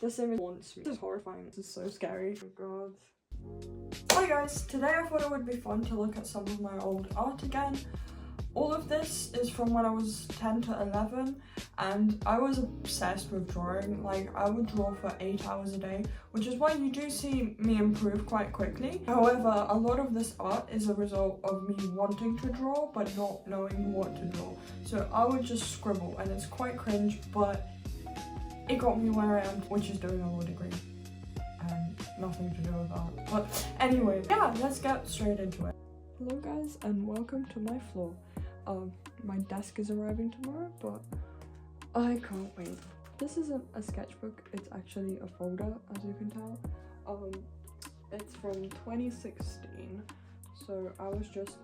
This image haunts me. This is horrifying. This is so scary. Oh god. Hi guys, today I thought it would be fun to look at some of my old art again. All of this is from when I was 10 to 11 and I was obsessed with drawing. Like, I would draw for 8 hours a day, which is why you do see me improve quite quickly. However, a lot of this art is a result of me wanting to draw but not knowing what to draw. So I would just scribble and it's quite cringe, but it got me where I am, which is doing a law degree. And nothing to do with that. But anyway, yeah, let's get straight into it. Hello guys and welcome to my floor. My desk is arriving tomorrow, but I can't wait. This isn't a sketchbook, it's actually a folder, as you can tell. It's from 2016, so I was just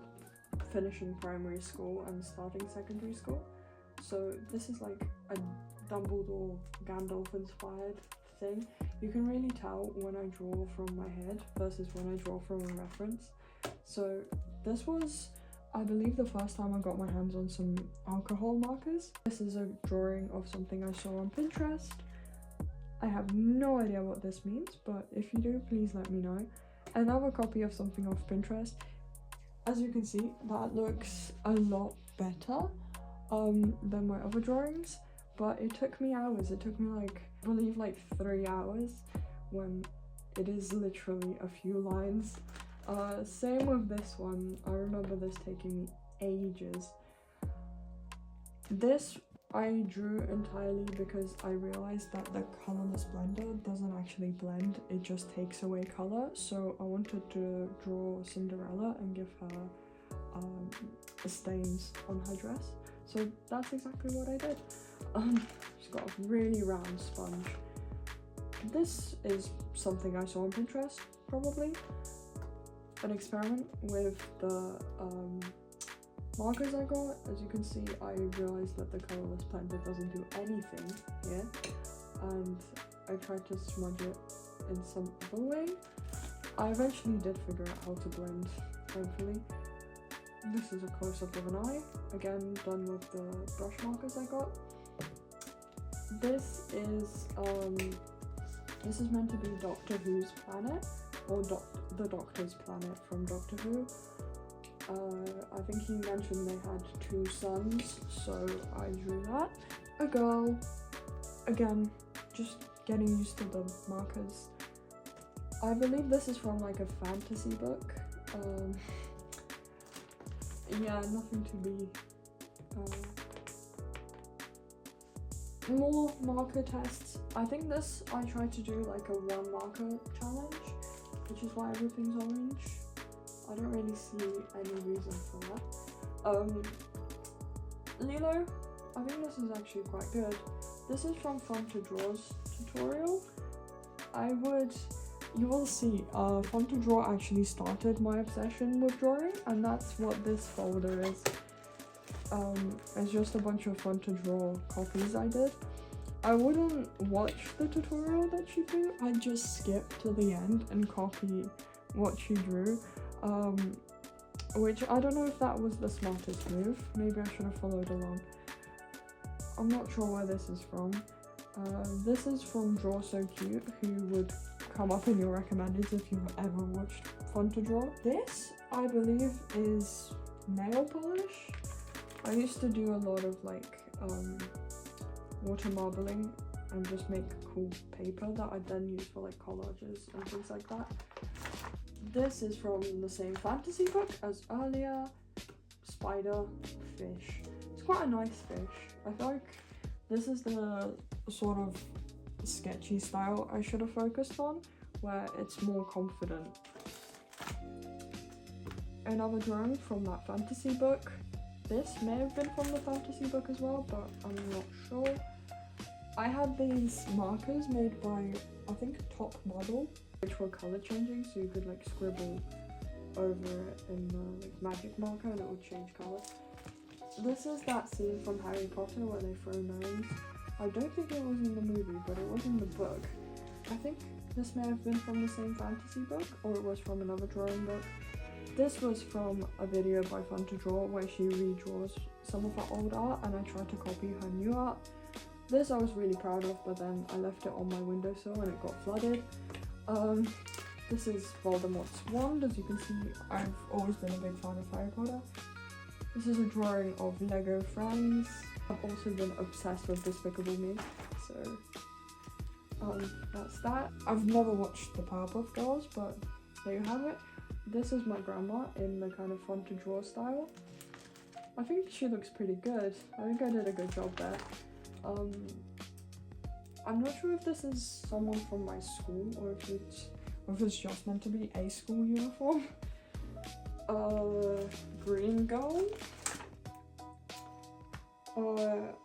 finishing primary school and starting secondary school. So this is like a Dumbledore Gandalf inspired thing. You can really tell when I draw from my head versus when I draw from a reference. So this was, I believe, the first time I got my hands on some alcohol markers. This is a drawing of something I saw on Pinterest. I have no idea what this means, but if you do, please let me know. Another copy of something off Pinterest. As you can see, that looks a lot better than my other drawings, but it took me hours. It took me like, I believe, like 3 hours when it is literally a few lines. Same with this one. I remember this taking me ages. This I drew entirely because I realized that the colorless blender doesn't actually blend, it just takes away color. So I wanted to draw Cinderella and give her stains on her dress. So that's exactly what I did. She's got a really round sponge. This is something I saw on Pinterest, probably. An experiment with the markers I got. As you can see, I realized that the colorless blender doesn't do anything here, and I tried to smudge it in some other way. I eventually did figure out how to blend, thankfully. This is a close-up of an eye, again done with the brush markers I got. This is meant to be Doctor Who's planet, or the Doctor's planet from Doctor Who. I think he mentioned they had 2 sons, so I drew that. A girl, again, just getting used to the markers. I believe this is from like a fantasy book. Yeah, nothing to be. More marker tests. I think this, I tried to do like a 1 marker challenge, which is why everything's orange. I don't really see any reason for that. Lilo, I think this is actually quite good. This is from Fun to Draw's tutorial. You will see, Fun to Draw actually started my obsession with drawing, and that's what this folder is. It's just a bunch of Fun to Draw copies I did. I wouldn't watch the tutorial that she drew, I'd just skip to the end and copy what she drew, which I don't know if that was the smartest move. Maybe I should have followed along. I'm not sure where this is from. This is from Draw So Cute, who would come up in your recommendeds if you've ever watched Fun to Draw. This, I believe, is nail polish. I used to do a lot of like water marbling and just make cool paper that I then use for like collages and things like that. This is from the same fantasy book as earlier, Spider Fish. It's quite a nice fish. I feel like this is the sort of sketchy style I should have focused on, where it's more confident. Another drawing from that fantasy book. This may have been from the fantasy book as well, but I'm not sure. I had these markers made by, I think, Top Model, which were color changing, so you could like scribble over it in the like magic marker and it would change color. This is that scene from Harry Potter where they throw gnomes. I don't think it was in the movie, but it was in the book. I think this may have been from the same fantasy book, or it was from another drawing book. This was from a video by Fun to Draw where she redraws some of her old art and I tried to copy her new art. This I was really proud of, but then I left it on my windowsill and it got flooded. This is Voldemort's wand. As you can see, I've always been a big fan of Harry Potter. This is a drawing of Lego friends. I've also been obsessed with Despicable Me, so that's that. I've never watched the Powerpuff Girls, but there you have it. This is my grandma in the kind of fun to draw style. I think she looks pretty good. I think I did a good job there. I'm not sure if this is someone from my school or if it's just meant to be a school uniform. Green girl.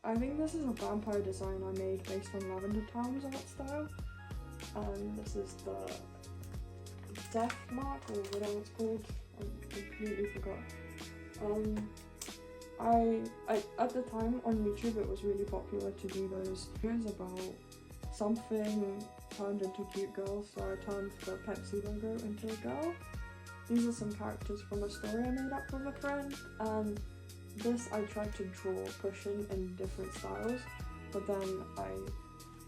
I think this is a vampire design I made based on Lavender Town's art style. This is the death mark or whatever it's called. I completely forgot. I at the time on YouTube it was really popular to do those videos about something turned into cute girls, so I turned the Pepsi logo into a girl. These are some characters from a story I made up with a friend, and this I tried to draw pushing in different styles, but then I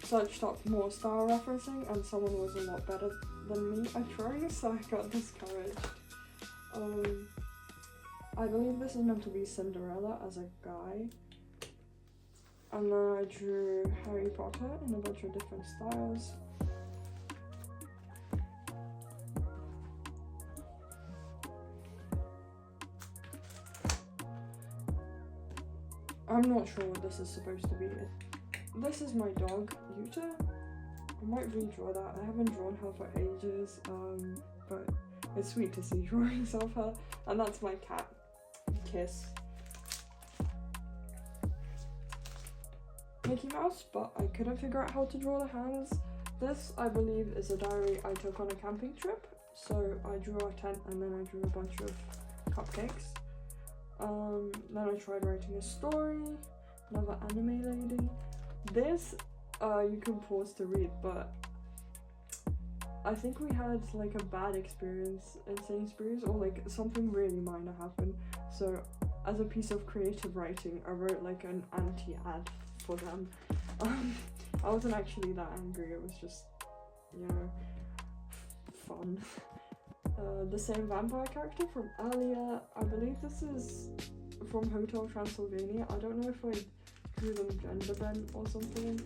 searched up more style referencing and someone was a lot better than me at drawing, so I got discouraged. I believe this is meant to be Cinderella as a guy. And then I drew Harry Potter in a bunch of different styles. I'm not sure what this is supposed to be. This is my dog, Yuta. I might redraw that. I haven't drawn her for ages, but it's sweet to see drawings of her. And that's my cat, Kiss. Mickey Mouse, but I couldn't figure out how to draw the hands. This, I believe, is a diary I took on a camping trip. So I drew a tent and then I drew a bunch of cupcakes. Then I tried writing a story, another anime lady. This, you can pause to read, but I think we had like a bad experience in Sainsbury's, or like something really minor happened. So as a piece of creative writing, I wrote like an anti-ad for them. I wasn't actually that angry, it was just, you know, fun. The same vampire character from earlier, I believe this is from Hotel Transylvania. I don't know if I drew them gender bent or something.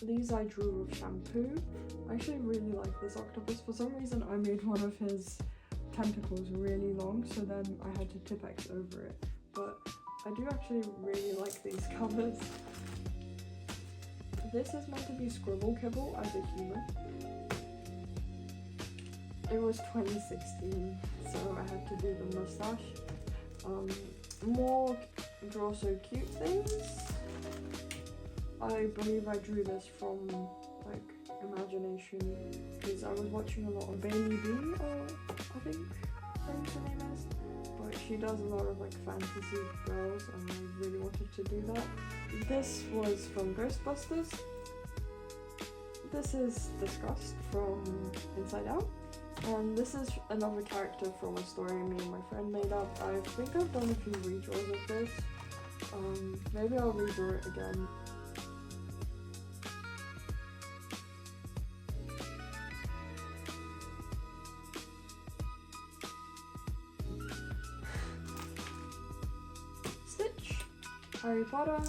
These I drew with shampoo. I actually really like this octopus. For some reason I made one of his tentacles really long, so then I had to Tipp-Ex over it. But I do actually really like these covers. This is meant to be Scribble Kibble as a human. It was 2016, so I had to do the mustache. More draw so cute things. I believe I drew this from like imagination because I was watching a lot of Bailey B, I think her name is, but she does a lot of like fantasy girls and I really wanted to do that. This was from Ghostbusters. This is Disgust from Inside Out. And this is another character from a story me and my friend made up. I think I've done a few redraws of this. Maybe I'll redraw it again. Stitch, Harry Potter,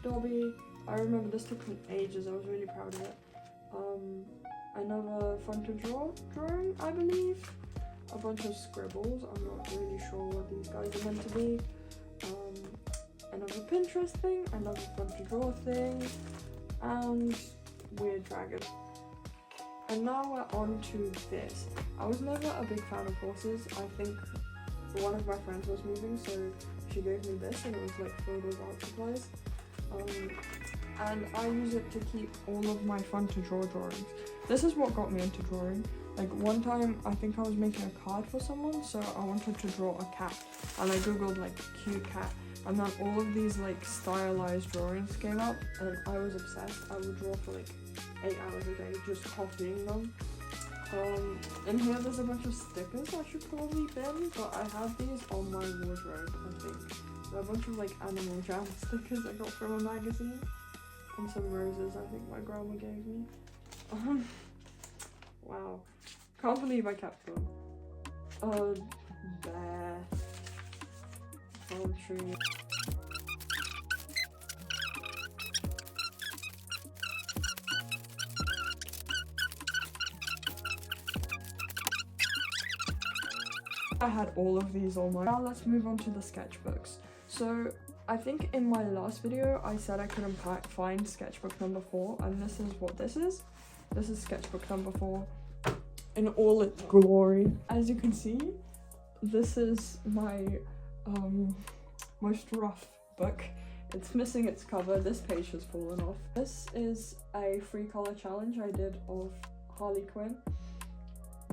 Dobby. I remember this took me ages, I was really proud of it. Another fun to draw drawing, I believe. A bunch of scribbles, I'm not really sure what these guys are meant to be. Another Pinterest thing, another fun to draw thing, and Weird Dragon. And now we're on to this. I was never a big fan of horses. I think one of my friends was moving, so she gave me this and it was like filled with art supplies. And I use it to keep all of my fun to draw drawings. This is what got me into drawing. Like one time, I think I was making a card for someone, so I wanted to draw a cat. And I googled like cute cat, and then all of these like stylized drawings came up, and I was obsessed. I would draw for like 8 hours a day, just copying them. And here there's a bunch of stickers I should probably bin, but I have these on my wardrobe, I think. a bunch of like Animal Jam stickers I got from a magazine, and some roses I think my grandma gave me. Wow, can't believe I kept them. Bear, poultry. I had all of these on my. Now let's move on to the sketchbooks. So I think in my last video I said I couldn't find sketchbook number 4, and this is what this is. This is sketchbook number 4 in all its glory. As you can see, this is my most rough book. It's missing its cover. This page has fallen off. This is a free color challenge I did of Harley Quinn.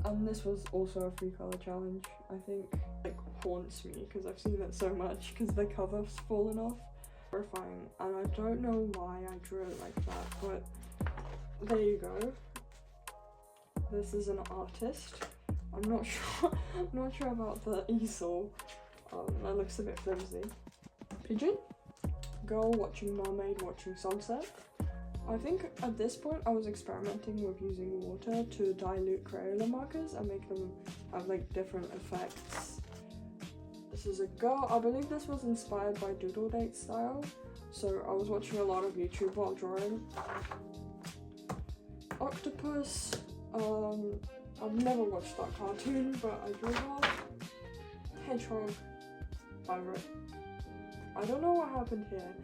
And this was also a free color challenge. I think like haunts me because I've seen it so much because the cover's fallen off. Horrifying, and I don't know why I drew it like that, but there you go. This is an artist. I'm not sure about the easel. That looks a bit flimsy. Pigeon, girl watching mermaid watching sunset. I think at this point I was experimenting with using water to dilute Crayola markers and make them have like different effects. This is a girl. I believe this was inspired by doodle date style, so I was watching a lot of YouTube while drawing. Octopus. I've never watched that cartoon, but I drew that. Hedgehog. Pirate. I don't know what happened here,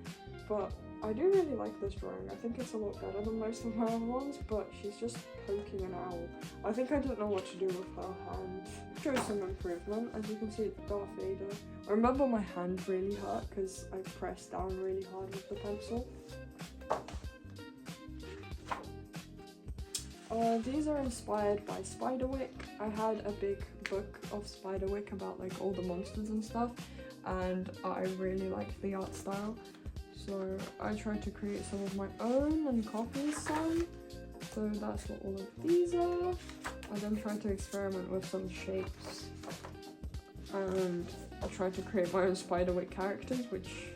but I do really like this drawing. I think it's a lot better than most of my other ones, but she's just poking an owl. I think I didn't know what to do with her hand. Shows some improvement. As you can see, it's Darth Vader. I remember my hand really hurt because I pressed down really hard with the pencil. These are inspired by Spiderwick. I had a big book of Spiderwick about like all the monsters and stuff, and I really liked the art style. So I tried to create some of my own and copy some. So that's what all of these are. I then tried to experiment with some shapes. And I tried to create my own Spiderwick characters, which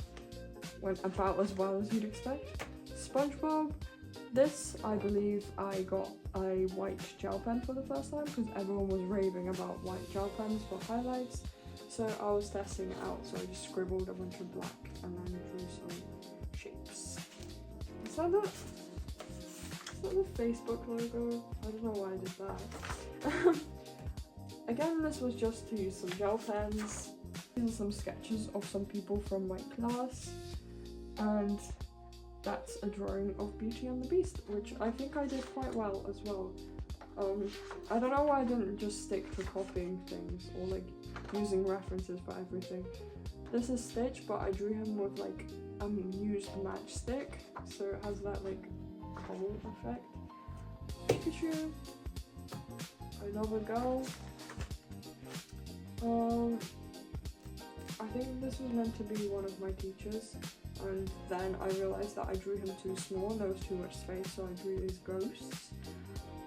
went about as well as you'd expect. SpongeBob. This, I believe I got a white gel pen for the first time because everyone was raving about white gel pens for highlights. So I was testing it out, so I just scribbled a bunch of black and then drew some shapes. Is that the Facebook logo? I don't know why I did that. Again, this was just to use some gel pens. These are some sketches of some people from my class, and that's a drawing of Beauty and the Beast, which I think I did quite well as well. I don't know why I didn't just stick to copying things or like using references for everything. This is Stitch, but I drew him with like a used matchstick, so it has that like coal effect. Pikachu, another girl. I think this was meant to be one of my teachers, and then I realised that I drew him too small and there was too much space, so I drew these ghosts.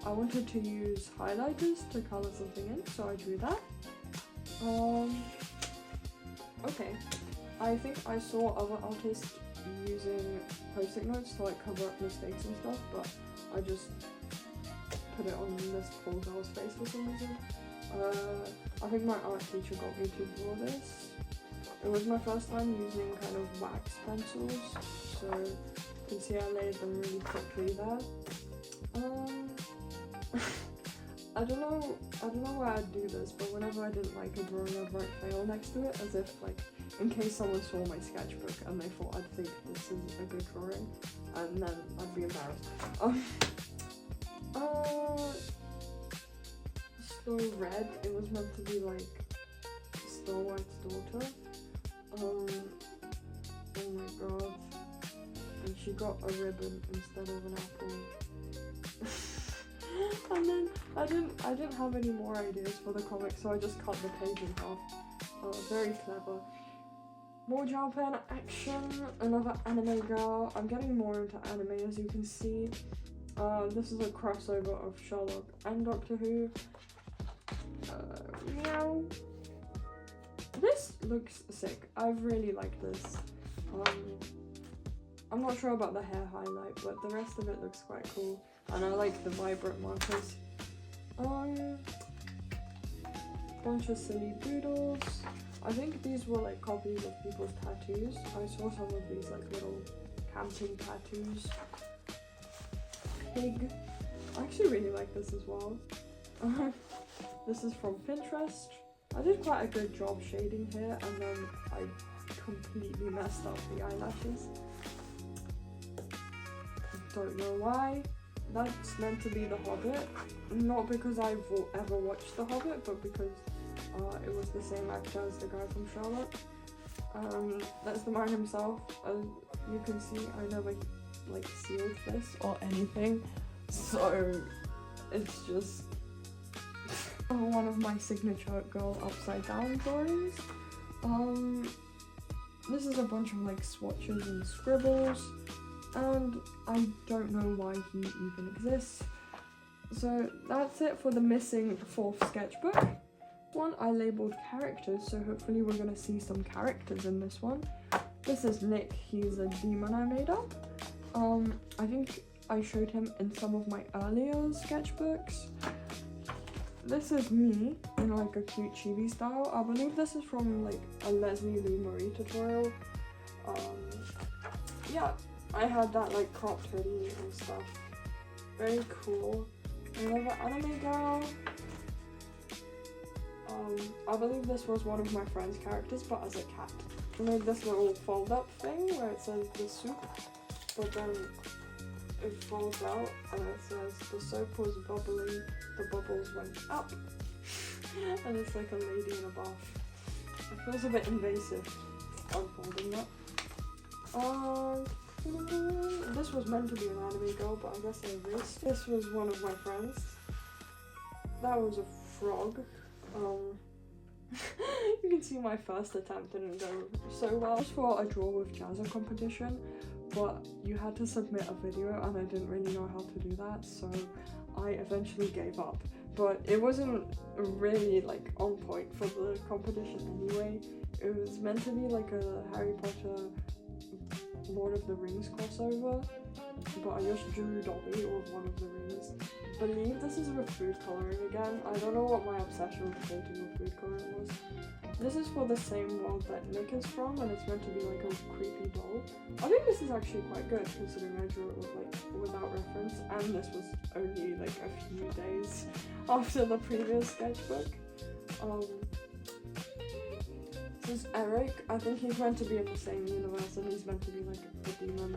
I wanted to use highlighters to colour something in, so I drew that. Okay, I think I saw other artists using post-it notes to like cover up mistakes and stuff, but I just put it on this poor girl's face for some reason. I think my art teacher got me to draw this. It was my first time using kind of wax pencils, so you can see I laid them really quickly there. I don't know why I'd do this, but whenever I didn't like a drawing, I'd write fail next to it, as if like in case someone saw my sketchbook and they thought I'd think this is a good drawing, and then I'd be embarrassed. So red, it was meant to be like Snow White's daughter. Oh my god. And she got a ribbon instead of an apple. And then I didn't have any more ideas for the comic, so I just cut the page in half. Very clever. More gel pen action, another anime girl. I'm getting more into anime, as you can see. This is a crossover of Sherlock and Doctor Who. Meow. This looks sick. I really like this. I'm not sure about the hair highlight, but the rest of it looks quite cool. And I like the vibrant markers. Bunch of silly doodles. I think these were like copies of people's tattoos. I saw some of these like little camping tattoos. Pig. I actually really like this as well. This is from Pinterest. I did quite a good job shading here, and then I completely messed up the eyelashes. Don't know why. That's meant to be The Hobbit. Not because I've ever watched The Hobbit, but because it was the same actor as the guy from Charlotte. That's the man himself. You can see I never like sealed this or anything, so it's just one of my signature girl upside down drawings. This is a bunch of like swatches and scribbles, and I don't know why he even exists. So that's it for the missing fourth sketchbook. One I labeled characters, so hopefully we're gonna see some characters in this one. This is Nick. He's a demon I made up. I think I showed him in some of my earlier sketchbooks. This is me in like a cute chibi style. I believe this is from like a Leslie Lou Marie tutorial. Yeah, I had that like cropped hoodie and stuff. Very cool. Another anime girl. I believe this was one of my friend's characters, but as a cat. I made this little fold up thing where it says the soup, but then it folds out and it says the soap was bubbling, the bubbles went up, and it's like a lady in a bath. It feels a bit invasive unfolding that. This was meant to be an anime girl, but I guess I erased. This was one of my friends. That was a frog. You can see my first attempt didn't go so well. It was for a Draw with Jazza competition, but you had to submit a video and I didn't really know how to do that, so I eventually gave up. But it wasn't really like on point for the competition anyway. It was meant to be like a Harry Potter Lord of the Rings crossover, but I just drew Dobby with one of the rings. I believe this is with food coloring again. I don't know what my obsession with painting with food coloring was. This is for the same world that Nick is from, and it's meant to be like a creepy doll. I think this is actually quite good considering I drew it with like without reference, and this was only like a few days after the previous sketchbook. This is Eric. I think he's meant to be in the same universe, and he's meant to be like a demon.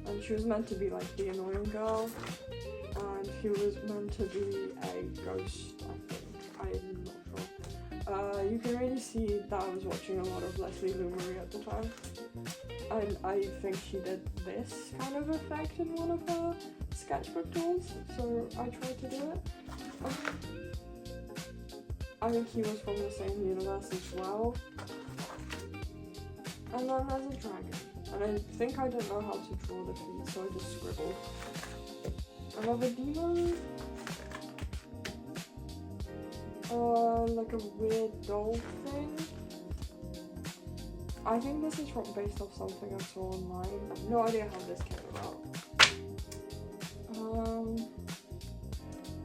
And she was meant to be like the annoying girl, and he was meant to be a ghost, I think. I'm not sure. You can really see that I was watching a lot of Leslie Lou Marie at the time, and I think she did this kind of effect in one of her sketchbook tools, so I tried to do it. I think he was from the same universe as well. And then there's a dragon. And I think I didn't know how to draw the feet, so I just scribbled. Another demon. Like a weird doll thing. I think this is based off something I saw online. I have no idea how this came about.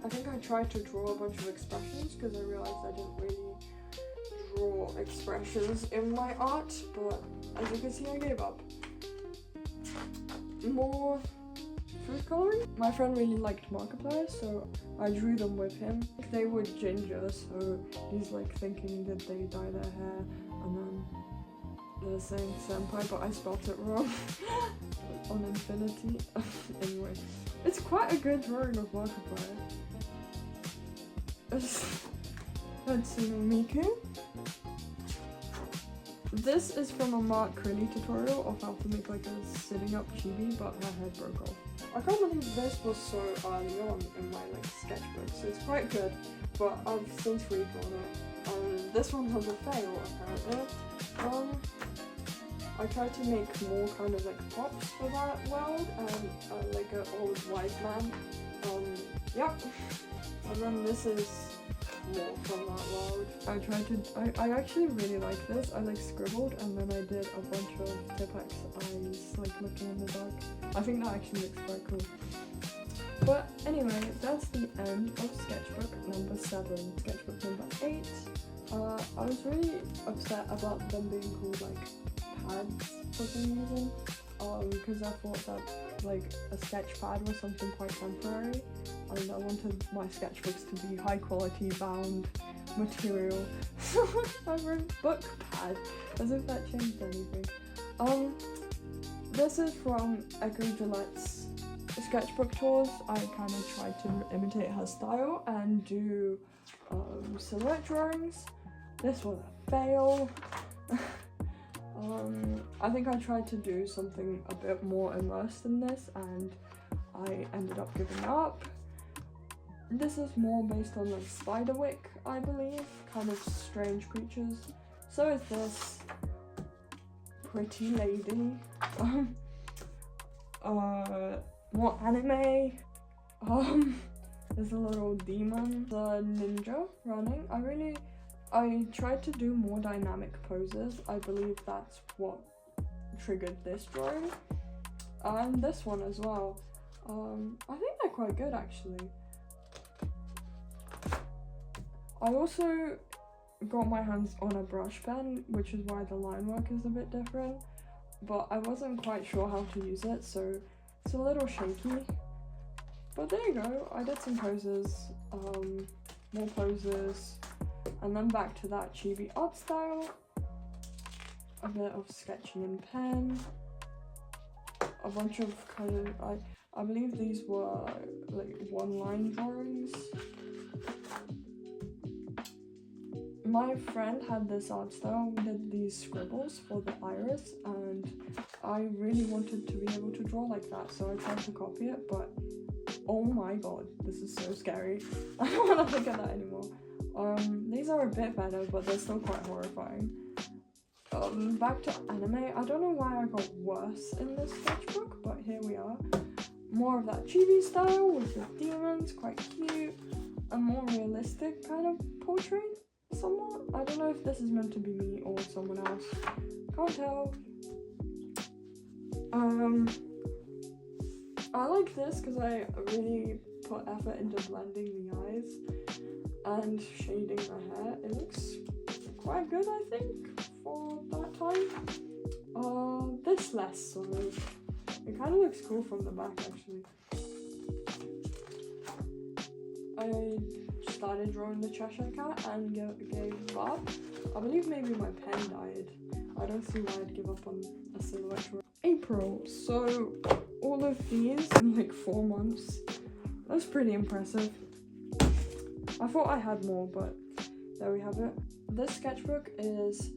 I think I tried to draw a bunch of expressions because I realized I didn't really draw expressions in my art, but as you can see I gave up. More food coloring. My friend really liked Markiplier, so I drew them with him. They were ginger, so he's like thinking did they dye their hair, and then they're saying senpai, but I spelled it wrong on infinity. Anyway, it's quite a good drawing of Markiplier. Hatsune Miku. This is from a Mark Crinny tutorial of how to make like a sitting up chibi, but my head broke off. I can't believe this was so early on in my like sketchbooks. It's quite good, but I've since redrawn it. This one has a fail apparently. I tried to make more kind of like props for that world, and like an old white man. Yep. And then this is more from that world. I actually really like this. I like scribbled and then I did a bunch of Tipex eyes, like looking in the dark. I think that actually looks quite cool. But anyway, that's the end of sketchbook number 7. Sketchbook number 8. I was really upset about them being called like pads for some reason. Because I thought that like a sketch pad was something quite temporary, and I wanted my sketchbooks to be high quality bound material. I wrote book pad, as if that changed anything. This is from Echo Gillette's sketchbook tours. I kind of tried to imitate her style and do silhouette drawings. This was a fail. I think I tried to do something a bit more immersed in this and I ended up giving up. This is more based on like spiderwick, I believe, kind of strange creatures. So is this pretty lady. More anime. There's a little demon, the ninja running. I tried to do more dynamic poses. I believe that's what triggered this drawing. And this one as well. I think they're quite good actually. I also got my hands on a brush pen, which is why the line work is a bit different. But I wasn't quite sure how to use it, so it's a little shaky. But there you go, I did some poses, more poses. And then back to that chibi art style, a bit of sketching in pen, a bunch of kind of, I believe these were like one-line drawings. My friend had this art style. We did these scribbles for the iris and I really wanted to be able to draw like that, so I tried to copy it, but oh my god, this is so scary. I don't want to look at that anymore. These are a bit better, but they're still quite horrifying. Back to anime. I don't know why I got worse in this sketchbook, but here we are. More of that chibi style with the demons, quite cute. A more realistic kind of portrait, somewhat. I don't know if this is meant to be me or someone else. Can't tell. I like this because I really put effort into blending the eyes and shading the hair. It looks quite good, I think, for that time. This less sort of. It kind of looks cool from the back, actually. I started drawing the Cheshire Cat and gave up. I believe maybe my pen died. I don't see why I'd give up on a silhouette drawing. April. So all of these in like 4 months. That's pretty impressive. I thought I had more, but there we have it. This sketchbook is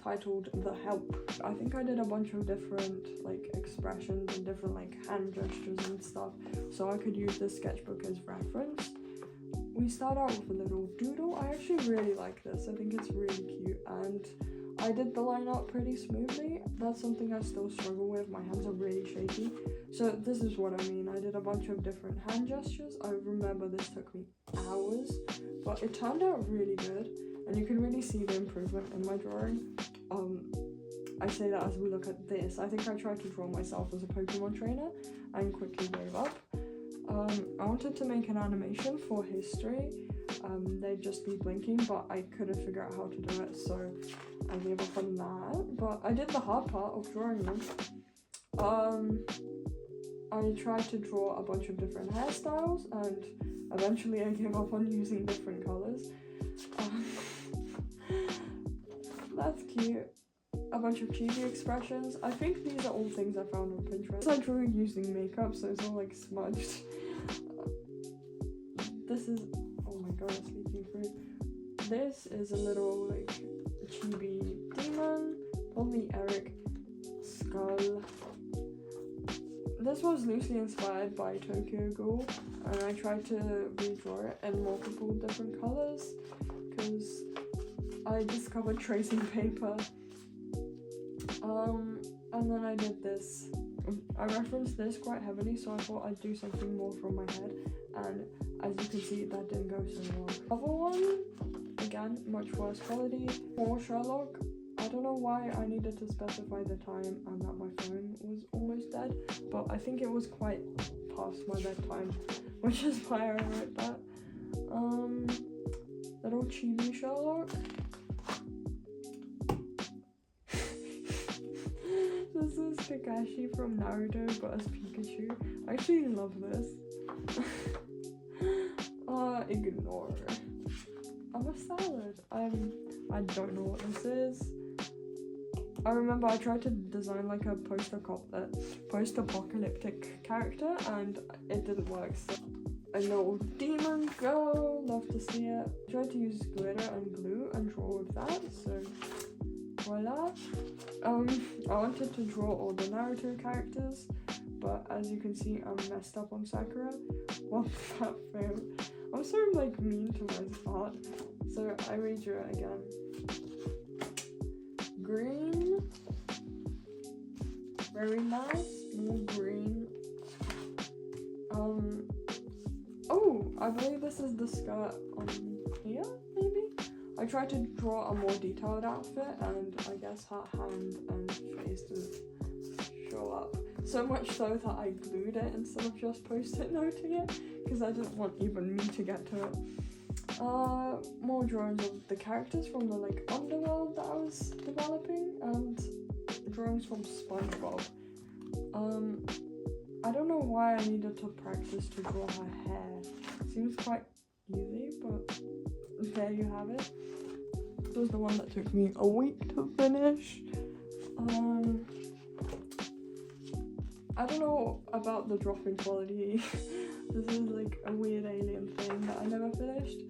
titled The Help. I think I did a bunch of different like expressions and different like hand gestures and stuff, so I could use this sketchbook as reference. We start out with a little doodle. I actually really like this. I think it's really cute and I did the line art pretty smoothly. That's something I still struggle with. My hands are really shaky. So this is what I mean. I did a bunch of different hand gestures. I remember this took me hours, but it turned out really good. And you can really see the improvement in my drawing. I say that as we look at this. I think I tried to draw myself as a Pokemon trainer and quickly gave up. I wanted to make an animation for history. They'd just be blinking, but I couldn't figure out how to do it, so I gave up on that. But I did the hard part of drawing them. I tried to draw a bunch of different hairstyles, and eventually I gave up on using different colours. That's cute. A bunch of cheesy expressions. I think these are all things I found on Pinterest. I drew using makeup, so it's all like smudged. This is, oh my god, it's leaking through. This is a little like chibi demon, probably Eric skull. This was loosely inspired by Tokyo Ghoul, and I tried to redraw it in multiple different colours because I discovered tracing paper. And then I did this. I referenced this quite heavily, so I thought I'd do something more from my head, and as you can see, that didn't go so well. Other one, again, much worse quality. More Sherlock. I don't know why I needed to specify the time and that my phone was almost dead, but I think it was quite past my bedtime, which is why I wrote that. Little chibi Sherlock. This is Kakashi from Naruto, but as Pikachu. I actually love this. Ignore. I'm a salad. I don't know what this is. I remember I tried to design like a post-apocalyptic character and it didn't work. So a little demon girl, love to see it. I tried to use glitter and glue and draw with that, so voila. I wanted to draw all the Naruto characters, but as you can see, I'm messed up on Sakura. Well, that failed. I'm so like mean to my art, so I redrew it again. Green, very nice, more green. Oh, I believe this is the skirt on here, maybe? I tried to draw a more detailed outfit, and I guess her hand and face didn't show up. So much so that I glued it instead of just post-it noting it, because I didn't want even me to get to it. More drawings of the characters from the like underworld that I was developing, and drawings from SpongeBob. I don't know why I needed to practice to draw her hair. Seems quite easy, but there you have it. This was the one that took me a week to finish. I don't know about the dropping quality. This is like a weird alien thing that I never finished.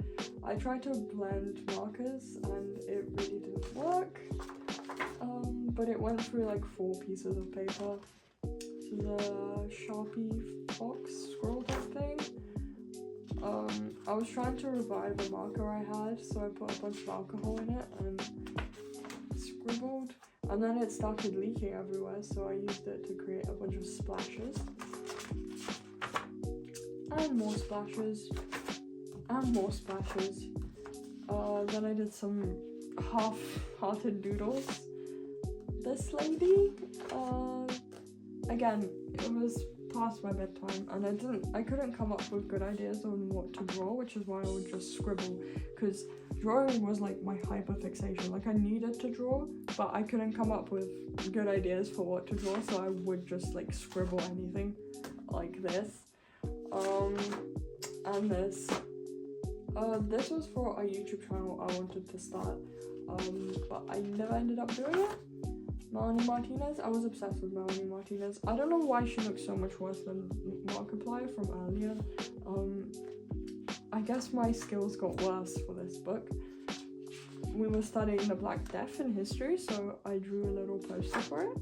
I tried to blend markers and it really didn't work. But it went through like 4 pieces of paper. This is a Sharpie Fox scroll type thing. I was trying to revive a marker I had, so I put a bunch of alcohol in it and scribbled. And then it started leaking everywhere, so I used it to create a bunch of splashes. And more splashes. And more splashes. Then I did some half-hearted doodles. This lady, again, it was past my bedtime, and I couldn't come up with good ideas on what to draw, which is why I would just scribble, because drawing was like my hyperfixation. Like I needed to draw, but I couldn't come up with good ideas for what to draw, so I would just like scribble anything like this. And this. This was for a YouTube channel I wanted to start, but I never ended up doing it. Melanie Martinez. I was obsessed with Melanie Martinez. I don't know why she looks so much worse than Markiplier from earlier. I guess my skills got worse for this book. We were studying the Black Death in history, so I drew a little poster for it.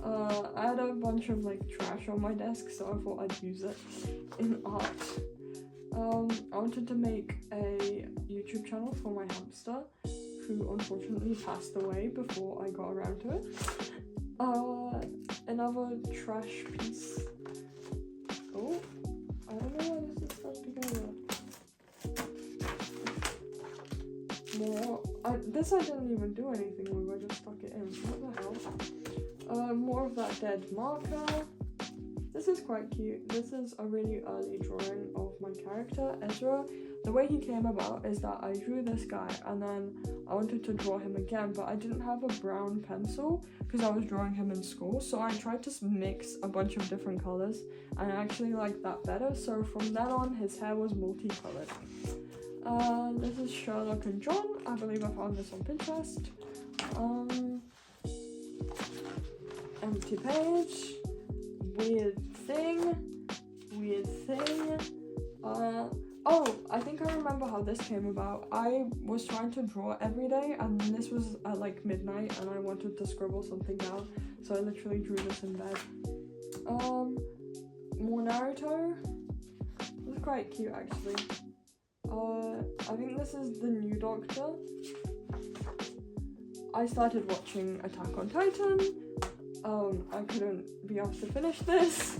I had a bunch of like trash on my desk, so I thought I'd use it in art. I wanted to make a YouTube channel for my hamster, who unfortunately passed away before I got around to it. Another trash piece. Oh, I don't know why this is stuck together. More. This I didn't even do anything with, I just stuck it in. What the hell? More of that dead marker. This is quite cute. This is a really early drawing of my character, Ezra. The way he came about is that I drew this guy and then I wanted to draw him again, but I didn't have a brown pencil because I was drawing him in school, so I tried to mix a bunch of different colors and I actually liked that better, so from then on his hair was multicolored. This is Sherlock and John. I believe I found this on Pinterest. Empty page. Weird thing. Oh, I think I remember how this came about. I was trying to draw every day, and this was at like midnight, and I wanted to scribble something down, so I literally drew this in bed. More Naruto. This is quite cute, actually. I think this is the new Doctor. I started watching Attack on Titan. I couldn't be asked to finish this.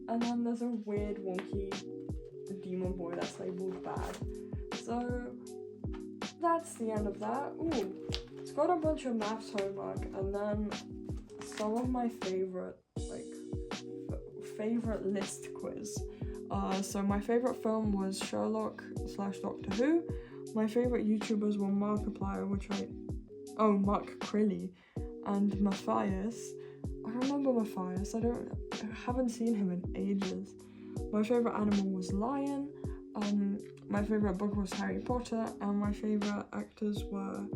And then there's a weird wonky demon boy that's labelled bad. So that's the end of that. Ooh, it's got a bunch of maths homework and then some of my favorite list quiz. So my favorite film was Sherlock/Doctor Who. My favorite YouTubers were Markiplier, Mark Crilly, and Matthias. I remember Matthias. I haven't seen him in ages. My favorite animal was lion. My favorite book was Harry Potter, and my favorite actors were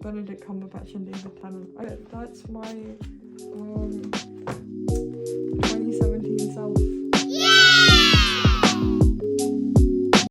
Benedict Cumberbatch and David Tennant. Okay, that's my 2017 self.